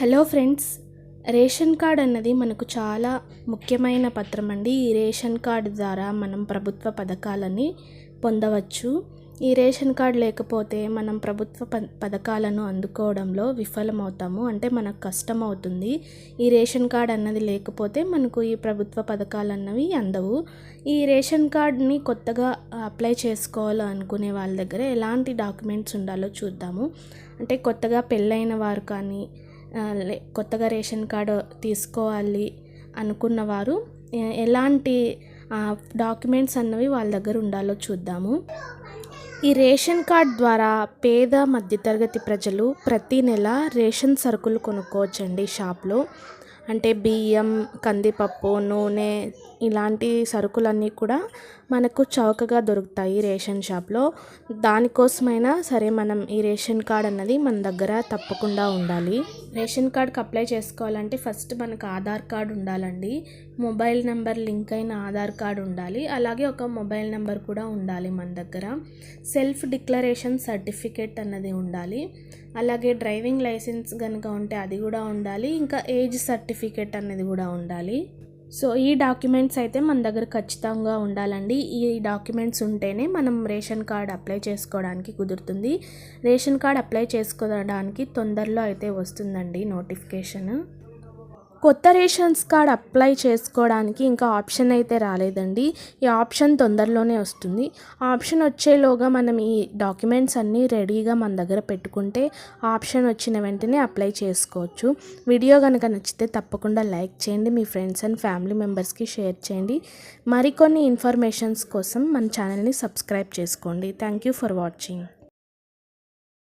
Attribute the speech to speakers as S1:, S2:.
S1: Hello friends, ration card అన్నది మనకు చాలా ముఖ్యమైన పత్రం అండి. ఈ రేషన్ కార్డు ద్వారా మనం ప్రభుత్వ పథకాలని పొందవచ్చు. ఈ రేషన్ కార్డు లేకపోతే మనం ప్రభుత్వ పథకాలను అందుకోవడంలో విఫలమవుతాము, అంటే మనకు కష్టం అవుతుంది. ఈ రేషన్ కార్డ్ అన్నది లేకపోతే మనకు ఈ ప్రభుత్వ పథకాలు అన్నవి అందవు. ఈ రేషన్ కార్డ్ని కొత్తగా అప్లై చేసుకోవాలనుకునే వాళ్ళ దగ్గర ఎలాంటి డాక్యుమెంట్స్ ఉండాలో చూద్దాము. అంటే కొత్తగా పెళ్ళైన వారు కానీ, కొత్తగా రేషన్ కార్డు తీసుకోవాలి అనుకున్నవారు ఎలాంటి డాక్యుమెంట్స్ అన్నవి వాళ్ళ దగ్గర ఉండాలో చూద్దాము. ఈ రేషన్ కార్డ్ ద్వారా పేద మధ్యతరగతి ప్రజలు ప్రతి నెల రేషన్ సరుకులు కొనుక్కోవచ్చండి షాప్లో. అంటే బియ్యం, కందిపప్పు, నూనె ఇలాంటి సరుకులన్నీ కూడా మనకు చౌకగా దొరుకుతాయి రేషన్ షాప్లో. దానికోసమైనా సరే మనం ఈ రేషన్ కార్డ్ అన్నది మన దగ్గర తప్పకుండా ఉండాలి. రేషన్ కార్డ్కి అప్లై చేసుకోవాలంటే ఫస్ట్ మనకు ఆధార్ కార్డ్ ఉండాలండి. మొబైల్ నెంబర్ లింక్ అయిన ఆధార్ కార్డ్ ఉండాలి. అలాగే ఒక మొబైల్ నెంబర్ కూడా ఉండాలి మన దగ్గర. సెల్ఫ్ డిక్లరేషన్ సర్టిఫికేట్ అన్నది ఉండాలి. అలాగే డ్రైవింగ్ లైసెన్స్ కనుక ఉంటే అది కూడా ఉండాలి. ఇంకా ఏజ్ సర్టిఫికేట్ అనేది కూడా ఉండాలి. సో ఈ డాక్యుమెంట్స్ అయితే మన దగ్గర ఖచ్చితంగా ఉండాలండి. ఈ డాక్యుమెంట్స్ ఉంటేనే మనం రేషన్ కార్డ్ అప్లై చేసుకోవడానికి కుదురుతుంది. రేషన్ కార్డ్ అప్లై చేసుకోవడానికి తొందరలో అయితే వస్తుందండి నోటిఫికేషన్. కొత్త రేషన్స్ కార్డ్ అప్లై చేసుకోవడానికి ఇంకా ఆప్షన్ అయితే రాలేదండి. ఈ ఆప్షన్ తొందరలోనే వస్తుంది. ఆప్షన్ వచ్చేలోగా మనం ఈ డాక్యుమెంట్స్ అన్నీ రెడీగా మన దగ్గర పెట్టుకుంటే ఆప్షన్ వచ్చిన వెంటనే అప్లై చేసుకోవచ్చు. వీడియో కనుక నచ్చితే తప్పకుండా లైక్ చేయండి, మీ ఫ్రెండ్స్ అండ్ ఫ్యామిలీ మెంబర్స్కి షేర్ చేయండి. మరికొన్ని ఇన్ఫర్మేషన్స్ కోసం మన ఛానల్ని సబ్స్క్రైబ్ చేసుకోండి. Thank you for watching.